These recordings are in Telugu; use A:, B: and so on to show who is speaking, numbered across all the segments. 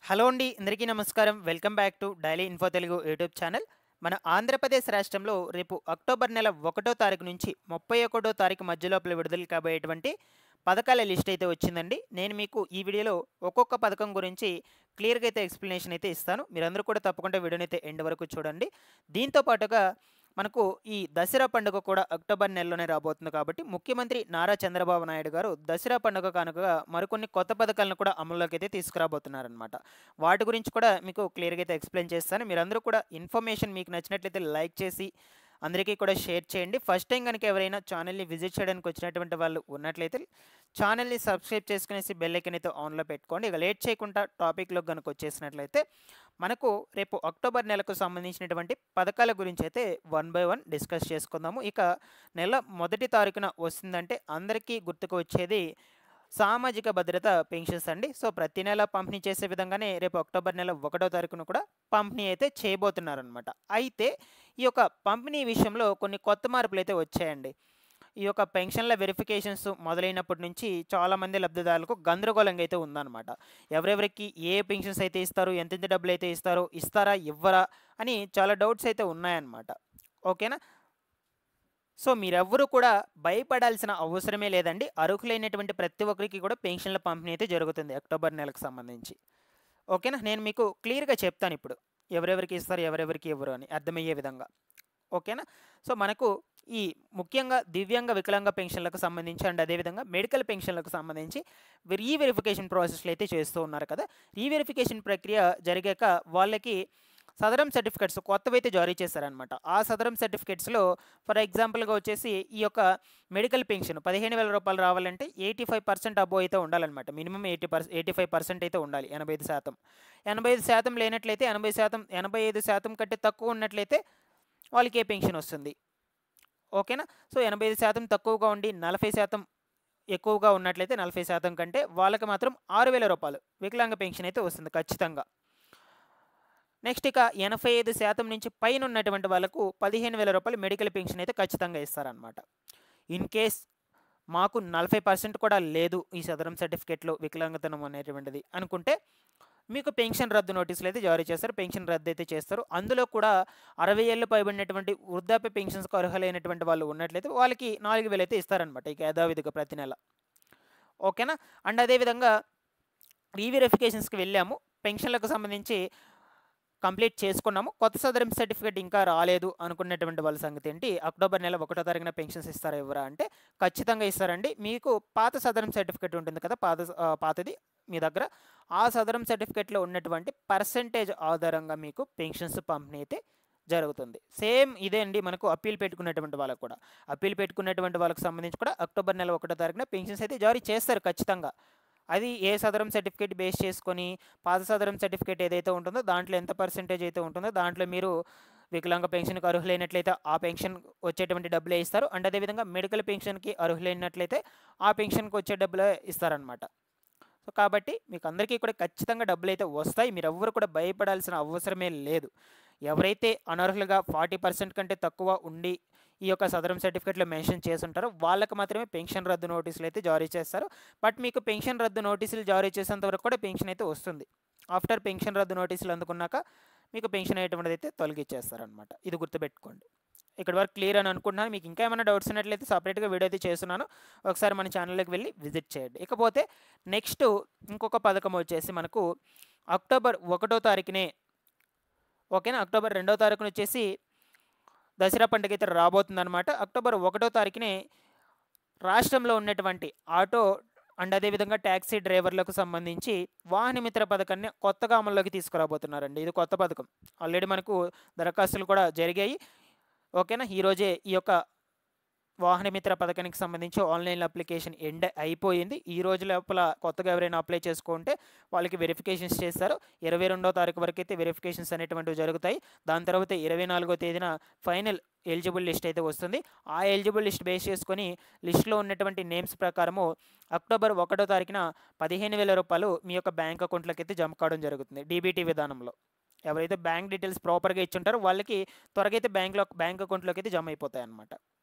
A: హలో అండి, అందరికీ నమస్కారం. Welcome back to daily info Telugu YouTube channel. మన ఆంధ్రప్రదేశ్ రాష్ట్రంలో రేపు అక్టోబర్ నెల 1వ తారీఖు నుంచి 31వ తారీఖు మధ్య లోపల విడుదల కాబోయేటువంటి పథకాల లిస్ట్ అయితే వచ్చిందండి. నేను మీకు ఈ వీడియోలో ఒక్కొక్క పథకం గురించి క్లియర్గా అయితే ఎక్స్ప్లెనేషన్ అయితే ఇస్తాను. మీరందరూ కూడా తప్పకుండా వీడియోని అయితే ఎండ్ వరకు చూడండి. దీంతో పాటుగా మనకు ఈ దసరా పండుగ కూడా అక్టోబర్ నెలలోనే రాబోతుంది కాబట్టి ముఖ్యమంత్రి నారా చంద్రబాబు నాయుడు గారు దసరా పండుగ కానుకగా మరికొన్ని కొత్త పథకాలను కూడా అమల్లోకి అయితే తీసుకురాబోతున్నారనమాట. వాటి గురించి కూడా మీకు క్లియర్గా అయితే ఎక్స్ప్లెయిన్ చేస్తాను. మీరందరూ కూడా ఇన్ఫర్మేషన్ మీకు నచ్చినట్లయితే లైక్ చేసి అందరికీ కూడా షేర్ చేయండి. ఫస్ట్ టైం కనుక ఎవరైనా ఛానల్ని విజిట్ చేయడానికి వచ్చినటువంటి వాళ్ళు ఉన్నట్లయితే ఛానల్ని సబ్స్క్రైబ్ చేసుకునేసి బెల్ ఐకాన్ అయితే ఆన్లో పెట్టుకోండి. ఇక లేట్ చేయకుండా టాపిక్లో కనుక వచ్చేసినట్లయితే మనకు రేపు అక్టోబర్ నెలకు సంబంధించినటువంటి పథకాల గురించి అయితే వన్ బై వన్ డిస్కస్ చేసుకుందాము. ఇక నెల 1వ తారీఖున వస్తుందంటే అందరికీ గుర్తుకు వచ్చేది సామాజిక భద్రత పెన్షన్స్ అండి. సో ప్రతి నెల పంపిణీ చేసే విధంగానే రేపు అక్టోబర్ నెల 1వ తారీఖున కూడా పంపిణీ అయితే చేయబోతున్నారనమాట. అయితే ఈ యొక్క పంపిణీ విషయంలో కొన్ని కొత్త మార్పులు అయితే వచ్చాయండి. ఈ యొక్క పెన్షన్ల వెరిఫికేషన్స్ మొదలైనప్పటి నుంచి చాలామంది లబ్ధిదారులకు గందరగోళంగా అయితే ఉందన్నమాట. ఎవరెవరికి ఏ పెన్షన్స్ అయితే ఇస్తారు, ఎంతెంత డబ్బులు అయితే ఇస్తారో, ఇస్తారా ఇవ్వరా అని చాలా డౌట్స్ అయితే ఉన్నాయన్నమాట. ఓకేనా. సో మీరెవ్వరూ కూడా భయపడాల్సిన అవసరమే లేదండి. అర్హులైనటువంటి ప్రతి ఒక్కరికి కూడా పెన్షన్ల పంపిణీ అయితే జరుగుతుంది అక్టోబర్ నెలకు సంబంధించి. ఓకేనా. నేను మీకు క్లియర్గా చెప్తాను ఇప్పుడు ఎవరెవరికి ఇస్తారు, ఎవరెవరికి ఇవ్వరు అని అర్థమయ్యే విధంగా. ఓకేనా. సో మనకు ఈ ముఖ్యంగా దివ్యాంగ వికలాంగ పెన్షన్లకు సంబంధించి అండ్ అదేవిధంగా మెడికల్ పెన్షన్లకు సంబంధించి రీవెరిఫికేషన్ ప్రాసెస్లు అయితే చేస్తూ ఉన్నారు కదా. రీవెరిఫికేషన్ ప్రక్రియ జరిగాక వాళ్ళకి సదరం సర్టిఫికెట్స్ కొత్తవైతే జారీ చేశారనమాట. ఆ సదరం సర్టిఫికెట్స్లో ఫర్ ఎగ్జాంపుల్గా వచ్చేసి ఈ యొక్క మెడికల్ పెన్షన్ 15,000 రూపాయలు రావాలంటే 85% అబోవ్ అయితే ఉండాలన్నమాట. మినిమం 85% అయితే ఉండాలి. 85%. 85% లేనట్లయితే 80%, 85% కంటే తక్కువ ఉన్నట్లయితే వాళ్ళకి ఏ పెన్షన్ వస్తుంది. ఓకేనా. సో 85% తక్కువగా ఉండి 40% ఎక్కువగా ఉన్నట్లయితే 40% కంటే వాళ్ళకి మాత్రం 6,000 రూపాయలు వికలాంగ పెన్షన్ అయితే వస్తుంది ఖచ్చితంగా. నెక్స్ట్ ఇక 85% నుంచి పైన ఉన్నటువంటి వాళ్ళకు 15,000 రూపాయలు మెడికల్ పెన్షన్ అయితే ఖచ్చితంగా ఇస్తారనమాట. ఇన్ కేస్ మాకు 40% కూడా లేదు ఈ సదరం సర్టిఫికేట్లో వికలాంగతనం అనేటువంటిది అనుకుంటే మీకు పెన్షన్ రద్దు నోటీసులు అయితే జారీ చేస్తారు. పెన్షన్ రద్దు అయితే చేస్తారు. అందులో కూడా 60 ఏళ్ళు పైబడినటువంటి వృద్ధాప్య పెన్షన్స్కి అర్హులైనటువంటి వాళ్ళు ఉన్నట్లయితే వాళ్ళకి 4,000 అయితే ఇస్తారనమాట ఇక యథావిధిగా ప్రతి నెల. ఓకేనా. అండ్ అదేవిధంగా రీవెరిఫికేషన్స్కి వెళ్ళాము. పెన్షన్లకు సంబంధించి కంప్లీట్ చేసుకున్నాము. కొత్త సదరం సర్టిఫికేట్ ఇంకా రాలేదు అనుకున్నటువంటి వాళ్ళ సంగతి ఏంటి, అక్టోబర్ నెల 1వ తారీఖున పెన్షన్స్ ఇస్తారా ఇవ్వరా అంటే ఖచ్చితంగా ఇస్తారండి. మీకు పాత సదరం సర్టిఫికేట్ ఉంటుంది కదా, పాతది మీ దగ్గర, ఆ సదరం సర్టిఫికేట్లో ఉన్నటువంటి పర్సెంటేజ్ ఆధారంగా మీకు పెన్షన్స్ పంపిణీ అయితే జరుగుతుంది. సేమ్ ఇదే అండి మనకు అప్పీల్ పెట్టుకున్నటువంటి వాళ్ళకు కూడా. అప్పీల్ పెట్టుకున్నటువంటి వాళ్ళకి సంబంధించి కూడా అక్టోబర్ నెల 1వ తారీఖున పెన్షన్స్ అయితే జారీ చేస్తారు ఖచ్చితంగా. అది ఏ సదరం సర్టిఫికేట్ బేస్ చేసుకొని పాత సదరం సర్టిఫికేట్ ఏదైతే ఉంటుందో దాంట్లో ఎంత పర్సెంటేజ్ అయితే ఉంటుందో దాంట్లో మీరు వికలాంగ పెన్షన్కి అర్హులైనట్లయితే ఆ పెన్షన్ వచ్చేటువంటి డబ్బులే ఇస్తారు. అండ్ అదేవిధంగా మెడికల్ పెన్షన్కి అర్హులైనట్లయితే ఆ పెన్షన్కి వచ్చే డబ్బులే ఇస్తారనమాట. సో కాబట్టి మీకు అందరికీ కూడా ఖచ్చితంగా డబ్బులు అయితే వస్తాయి. మీరు ఎవ్వరు కూడా భయపడాల్సిన అవసరమే లేదు. ఎవరైతే అనర్హులుగా 40% కంటే తక్కువ ఉండి ఈ యొక్క సదరం సర్టిఫికేట్లో మెన్షన్ చేసి ఉంటారో వాళ్ళకి మాత్రమే పెన్షన్ రద్దు నోటీసులు అయితే జారీ చేస్తారు. బట్ మీకు పెన్షన్ రద్దు నోటీసులు జారీ చేసేంత వరకు కూడా పెన్షన్ అయితే వస్తుంది. ఆఫ్టర్ పెన్షన్ రద్దు నోటీసులు అందుకున్నాక మీకు పెన్షన్ అయ్యేటువంటిది అయితే తొలగించేస్తారనమాట. ఇది గుర్తుపెట్టుకోండి. ఇక్కడి వరకు క్లియర్ అని అనుకుంటున్నాను. మీకు ఇంకా ఏమైనా డౌట్స్ ఉన్నట్లయితే సపరేట్గా వీడియో అయితే చేస్తున్నాను, ఒకసారి మన ఛానల్లోకి వెళ్ళి విజిట్ చేయండి. ఇకపోతే నెక్స్ట్ ఇంకొక పథకం వచ్చేసి మనకు అక్టోబర్ 1వ తారీఖునే, ఓకేనా, అక్టోబర్ 2వ తారీఖున వచ్చేసి దసరా పండుగ అయితే రాబోతుందన్నమాట. అక్టోబర్ 1వ తారీఖునే రాష్ట్రంలో ఉన్నటువంటి ఆటో అండ్ అదేవిధంగా ట్యాక్సీ డ్రైవర్లకు సంబంధించి వాహన మిత్ర పథకాన్ని కొత్తగా అమల్లోకి తీసుకురాబోతున్నారండి. ఇది కొత్త పథకం. ఆల్రెడీ మనకు దరఖాస్తులు కూడా జరిగాయి. ఓకేనా. ఈరోజే ఈ యొక్క వాహన మిత్ర పథకానికి సంబంధించి ఆన్లైన్ అప్లికేషన్ ఎండ్ అయిపోయింది. ఈ రోజు లోపల కొత్తగా ఎవరైనా అప్లై చేసుకుంటే వాళ్ళకి వెరిఫికేషన్స్ చేస్తారు. 22వ తారీఖు వరకు అయితే వెరిఫికేషన్స్ అనేటువంటివి జరుగుతాయి. దాని తర్వాత 24వ తేదీన ఫైనల్ ఎలిజిబుల్ లిస్ట్ అయితే వస్తుంది. ఆ ఎలిజిబుల్ లిస్ట్ బేస్ చేసుకొని లిస్ట్లో ఉన్నటువంటి నేమ్స్ ప్రకారము అక్టోబర్ 1వ తారీఖున 15,000 రూపాయలు మీ యొక్క బ్యాంక్ అకౌంట్లోకి అయితే జమ కావడం జరుగుతుంది డీబీటీ విధానంలో. ఎవరైతే బ్యాంక్ డీటెయిల్స్ ప్రాపర్గా ఇచ్చుంటారో వాళ్ళకి త్వరగా అయితే బ్యాంక్ అకౌంట్లోకి అయితే జమ అయిపోతాయి అన్నమాట.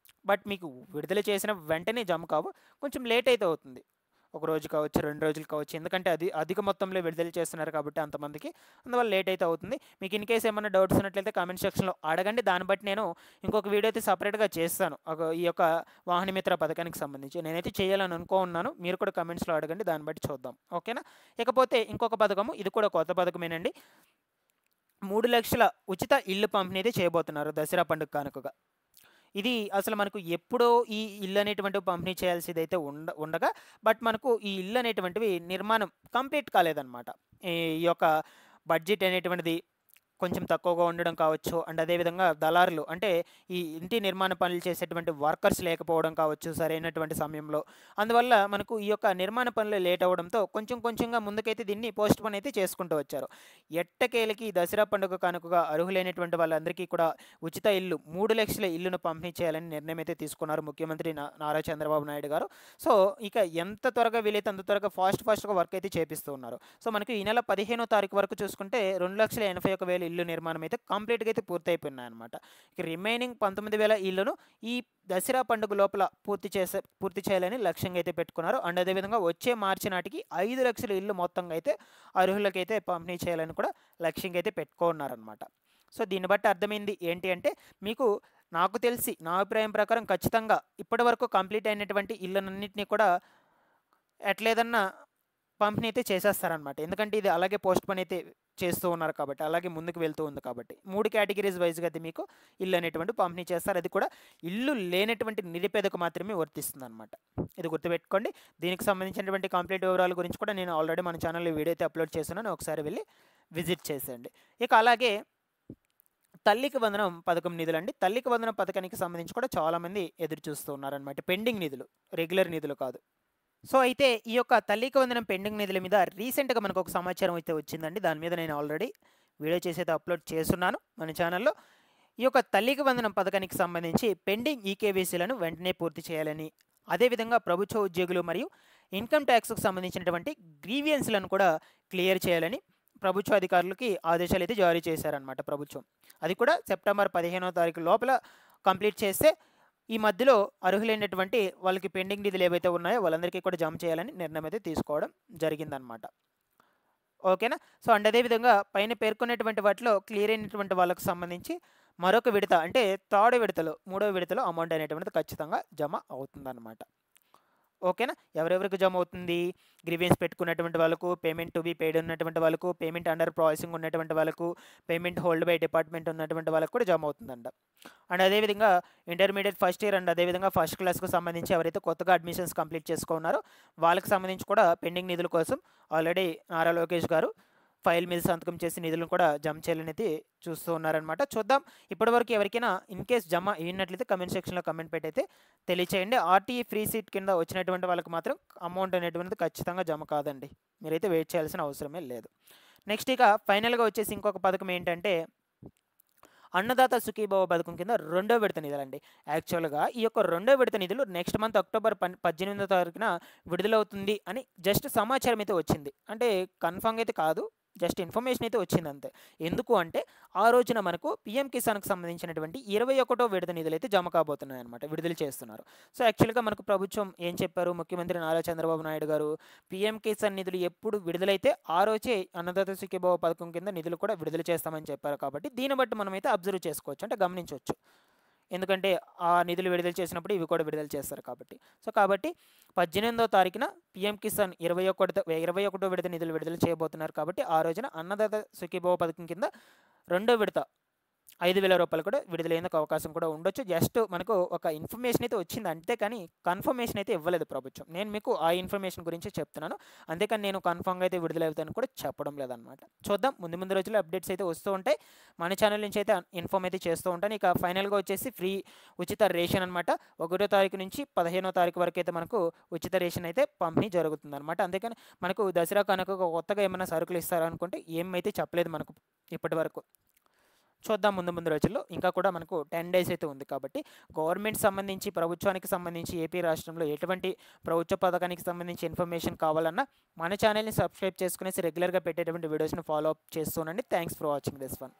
A: బట్ మీకు విడుదల చేసిన వెంటనే జమ కావు, కొంచెం లేట్ అయితే అవుతుంది. ఒక రోజు కావచ్చు, 2 రోజులు కావచ్చు. ఎందుకంటే అది అధిక మొత్తంలో విడుదల చేస్తున్నారు కాబట్టి అంతమందికి, అందువల్ల లేట్ అయితే అవుతుంది. మీకు ఇన్ కేస్ ఏమన్నా డౌట్స్ ఉన్నట్లయితే కామెంట్ సెక్షన్‌లో అడగండి. దాన్ని బట్టి నేను ఇంకొక వీడియో అయితే సెపరేట్‌గా చేస్తాను. ఈ యొక్క వాహన మిత్ర పథకానికి సంబంధించి. నేనైతే చేయాలని అనుకోనున్నాను. మీరు కూడా కామెంట్స్‌లో అడగండి. దాన్ని బట్టి చూద్దాం. ఓకేనా? ఇకపోతే ఇంకొక పథకము, ఇది కూడా కొత్త పథకమేనండి. 3,00,000 ఉచిత ఇల్లు పంపిణీ అయితే చేయబోతున్నారు దసరా పండుగ కానుకగా. ఇది అసలు మనకు ఎప్పుడో ఈ ఇల్లు అనేటువంటివి పంపిణీ చేయాల్సిందైతే ఉండగా, బట్ మనకు ఈ ఇల్లు అనేటువంటివి నిర్మాణం కంప్లీట్ కాలేదన్నమాట. ఈ యొక్క బడ్జెట్ అనేటువంటిది కొంచెం తక్కువగా ఉండడం కావచ్చు. అండ్ అదేవిధంగా దళారులు అంటే ఈ ఇంటి నిర్మాణ పనులు చేసేటువంటి వర్కర్స్ లేకపోవడం కావచ్చు సరైనటువంటి సమయంలో. అందువల్ల మనకు ఈ యొక్క నిర్మాణ పనులు లేట్ అవ్వడంతో కొంచెం కొంచెంగా ముందుకైతే దీన్ని పోస్ట్ పోన్ అయితే చేసుకుంటూ వచ్చారు. ఎట్టకేలకి దసరా పండుగ కానుకగా అర్హులైనటువంటి వాళ్ళందరికీ కూడా ఉచిత ఇల్లు 3,00,000 ఇల్లును పంపిణీ చేయాలని నిర్ణయం అయితే తీసుకున్నారు ముఖ్యమంత్రి నారా చంద్రబాబు నాయుడు గారు. సో ఇక ఎంత త్వరగా వీలైతే అంత త్వరగా ఫాస్ట్‌గా వర్క్ అయితే చేపిస్తూ ఉన్నారు. సో మనకి ఈ నెల 15వ తారీఖు వరకు చూసుకుంటే 2,81,000 ఇల్లు నిర్మాణం అయితే కంప్లీట్‌గా అయితే పూర్తయిపోయినాయన్నమాట. ఇక రిమైనింగ్ 19,000 ఇళ్లను ఈ దసరా పండుగ లోపల పూర్తి చేయాలని లక్ష్యంగా అయితే పెట్టుకున్నారు. అండ్ అదేవిధంగా వచ్చే మార్చి నాటికి 5,00,000 ఇల్లు మొత్తంగా అయితే అర్హులకైతే పంపిణీ చేయాలని కూడా లక్ష్యంగా అయితే పెట్టుకున్నారనమాట. సో దీన్ని బట్టి అర్థమైంది ఏంటి అంటే, మీకు నాకు తెలిసి నా అభిప్రాయం ప్రకారం ఖచ్చితంగా ఇప్పటివరకు కంప్లీట్ అయినటువంటి ఇళ్ళనన్నింటినీ కూడా ఎట్లేదన్నా పంపిణీ అయితే చేసేస్తారనమాట. ఎందుకంటే ఇది అలాగే పోస్ట్ పోన్ అయితే చేస్తూ ఉన్నారు కాబట్టి, అలాగే ముందుకు వెళ్తూ ఉంది కాబట్టి 3 కేటగిరీస్ వైజ్‌గా అయితే మీకు ఇల్లు అనేటువంటి పంపిణీ చేస్తారు. అది కూడా ఇల్లు లేనటువంటి నిరుపేదకు మాత్రమే వర్తిస్తుందన్నమాట. ఇది గుర్తుపెట్టుకోండి. దీనికి సంబంధించినటువంటి కంప్లీట్ వివరాల గురించి కూడా నేను ఆల్రెడీ మన ఛానల్‌లో వీడియో అయితే అప్లోడ్ చేస్తున్నాను. ఒకసారి వెళ్ళి విజిట్ చేసేయండి. ఇక అలాగే తల్లికి వందనం పథకం నిధులండి. తల్లికి వందనం పథకానికి సంబంధించి కూడా చాలామంది ఎదురు చూస్తూ ఉన్నారనమాట. పెండింగ్ నిధులు, రెగ్యులర్ నిధులు కాదు. సో అయితే ఈ యొక్క తల్లికి వందనం పెండింగ్ నిధుల మీద రీసెంట్‌గా మనకు ఒక సమాచారం అయితే వచ్చిందండి. దాని మీద నేను ఆల్రెడీ వీడియో చేసి అయితే అప్లోడ్ చేస్తున్నాను మన ఛానల్‌లో. ఈ యొక్క తల్లికి వందనం పథకానికి సంబంధించి పెండింగ్ ఈకేవైసీలను వెంటనే పూర్తి చేయాలని, అదేవిధంగా ప్రభుత్వ ఉద్యోగులు మరియు ఇన్కమ్ ట్యాక్స్‌కు సంబంధించినటువంటి గ్రీవియన్స్‌లను కూడా క్లియర్ చేయాలని ప్రభుత్వ అధికారులకి ఆదేశాలు అయితే జారీ చేశారనమాట ప్రభుత్వం. అది కూడా సెప్టెంబర్ 15వ తారీఖు లోపల కంప్లీట్ చేస్తే ఈ మధ్యలో అర్హులైనటువంటి వాళ్ళకి పెండింగ్ నిధులు ఏవైతే ఉన్నాయో వాళ్ళందరికీ కూడా జమ చేయాలని నిర్ణయం అయితే తీసుకోవడం జరిగిందనమాట. ఓకేనా? సో అండ్ అదేవిధంగా పైన పేర్కొన్నటువంటి వాటిలో క్లియర్ అయినటువంటి వాళ్ళకు సంబంధించి మరొక విడత అంటే థర్డ్ విడతలో, 3వ విడతలో అమౌంట్ అనేటువంటిది ఖచ్చితంగా జమ అవుతుందన్నమాట. ఓకేనా? ఎవరెవరికి జమ అవుతుంది? గ్రీవెన్స్ పెట్టుకున్నటువంటి వాళ్ళకు, పేమెంట్ టు బి పెయిడ్ ఉన్నటువంటి వాళ్ళకు, పేమెంట్ అండర్ ప్రాసెసింగ్ ఉన్నటువంటి వాళ్ళకు, పేమెంట్ హోల్డ్ బై డిపార్ట్మెంట్ ఉన్నటువంటి వాళ్ళకు కూడా జమ అవుతుందంట. అండ్ అదేవిధంగా ఇంటర్మీడియట్ ఫస్ట్ ఇయర్ అండ్ అదేవిధంగా ఫస్ట్ క్లాస్‌కు సంబంధించి ఎవరైతే కొత్తగా అడ్మిషన్స్ కంప్లీట్ చేసుకున్నారో వాళ్ళకి సంబంధించి కూడా పెండింగ్ నిధుల కోసం ఆల్రెడీ నారా లోకేష్ గారు ఫైల్ మీద సంతకం చేసి నిధులను కూడా జమ చేయాలని అయితే చూస్తూ ఉన్నారనమాట. చూద్దాం. ఇప్పటివరకు ఎవరికైనా ఇన్ కేస్ జమ అయినట్లయితే కమెంట్ సెక్షన్‌లో కమెంట్ పెట్టి అయితే తెలియచేయండి. ఆర్టీఈ ఫ్రీ సీట్ కింద వచ్చినటువంటి వాళ్ళకి మాత్రం అమౌంట్ అనేటువంటిది ఖచ్చితంగా జమ కాదండి. మీరైతే వెయిట్ చేయాల్సిన అవసరమే లేదు. నెక్స్ట్ ఇక ఫైనల్‌గా వచ్చేసి ఇంకొక పథకం ఏంటంటే అన్నదాత సుఖీభవ పథకం కింద 2వ విడత నిధులండి. యాక్చువల్‌గా ఈ యొక్క 2వ విడత నిధులు నెక్స్ట్ మంత్ అక్టోబర్ 18వ తారీఖున విడుదలవుతుంది అని జస్ట్ సమాచారం అయితే వచ్చింది. అంటే కన్ఫర్మ్‌గా అయితే కాదు. జస్ట్ ఇన్ఫర్మేషన్ అయితే వచ్చింది అంతే. ఎందుకు అంటే ఆ రోజున మనకు పీఎం కిసాన్‌కి సంబంధించినటువంటి 21వ విడత నిధులు అయితే జమ కాబోతున్నాయన్నమాట. విడుదల చేస్తున్నారు. సో యాక్చువల్‌గా మనకు ప్రభుత్వం ఏం చెప్పారు? ముఖ్యమంత్రి నారా చంద్రబాబు నాయుడు గారు పీఎం కిసాన్ నిధులు ఎప్పుడు విడుదలైతే ఆ రోజే అన్నదాత సుఖీభవ పథకం కింద నిధులు కూడా విడుదల చేస్తామని చెప్పారు కాబట్టి దీన్ని బట్టి మనమైతే అబ్జర్వ్ చేసుకోవచ్చు. అంటే గమనించవచ్చు. ఎందుకంటే ఆ నిధులు విడుదల చేసినప్పుడు ఇవి కూడా విడుదల చేస్తారు కాబట్టి. సో కాబట్టి 18వ తారీఖున పీఎం కిసాన్ 21వ విడత నిధులు విడుదల చేయబోతున్నారు కాబట్టి ఆ రోజున అన్నదాత సుఖీభవ పథకం కింద 2వ విడత 5,000 రూపాయలు కూడా విడుదలయ్యేందుకు అవకాశం కూడా ఉండొచ్చు. జస్ట్ మనకు ఒక ఇన్ఫర్మేషన్ అయితే వచ్చింది అంతేకాని కన్ఫర్మేషన్ అయితే ఇవ్వలేదు ప్రభుత్వం. నేను మీకు ఆ ఇన్ఫర్మేషన్ గురించి చెప్తున్నాను. అంతేకాని నేను కన్ఫర్మ్‌గా అయితే విడుదలవుతాయని కూడా చెప్పడం లేదనమాట. చూద్దాం. ముందు రోజుల్లో అప్డేట్స్ అయితే వస్తూ ఉంటాయి. మన ఛానల్ నుంచి అయితే ఇన్ఫార్మ్ అయితే చేస్తూ ఉంటాను. ఇక ఫైనల్‌గా వచ్చేసి ఫ్రీ ఉచిత రేషన్ అనమాట. 1వ తారీఖు నుంచి 15వ తారీఖు వరకు అయితే మనకు ఉచిత రేషన్ అయితే పంపిణీ జరుగుతుందనమాట. అంతేకాని మనకు దసరా కానుకగా కొత్తగా ఏమైనా సరుకులు ఇస్తారా అనుకుంటే ఏమైతే చెప్పలేదు మనకు ఇప్పటివరకు. చూద్దాం ముందు రోజుల్లో. ఇంకా కూడా మనకు 10 డేస్ అయితే ఉంది కాబట్టి గవర్నమెంట్ సంబంధించి, ప్రభుత్వానికి సంబంధించి ఏపీ రాష్ట్రంలో ఎటువంటి ప్రభుత్వ పథకానికి సంబంధించి ఇన్ఫర్మేషన్ కావాలన్నా మన ఛానల్ని సబ్స్క్రైబ్ చేసుకునేసి రెగ్యులర్గా పెట్టేటువంటి వీడియోస్ని ఫాలో అప్ చేస్తూ ఉండండి. Thanks for watching this one.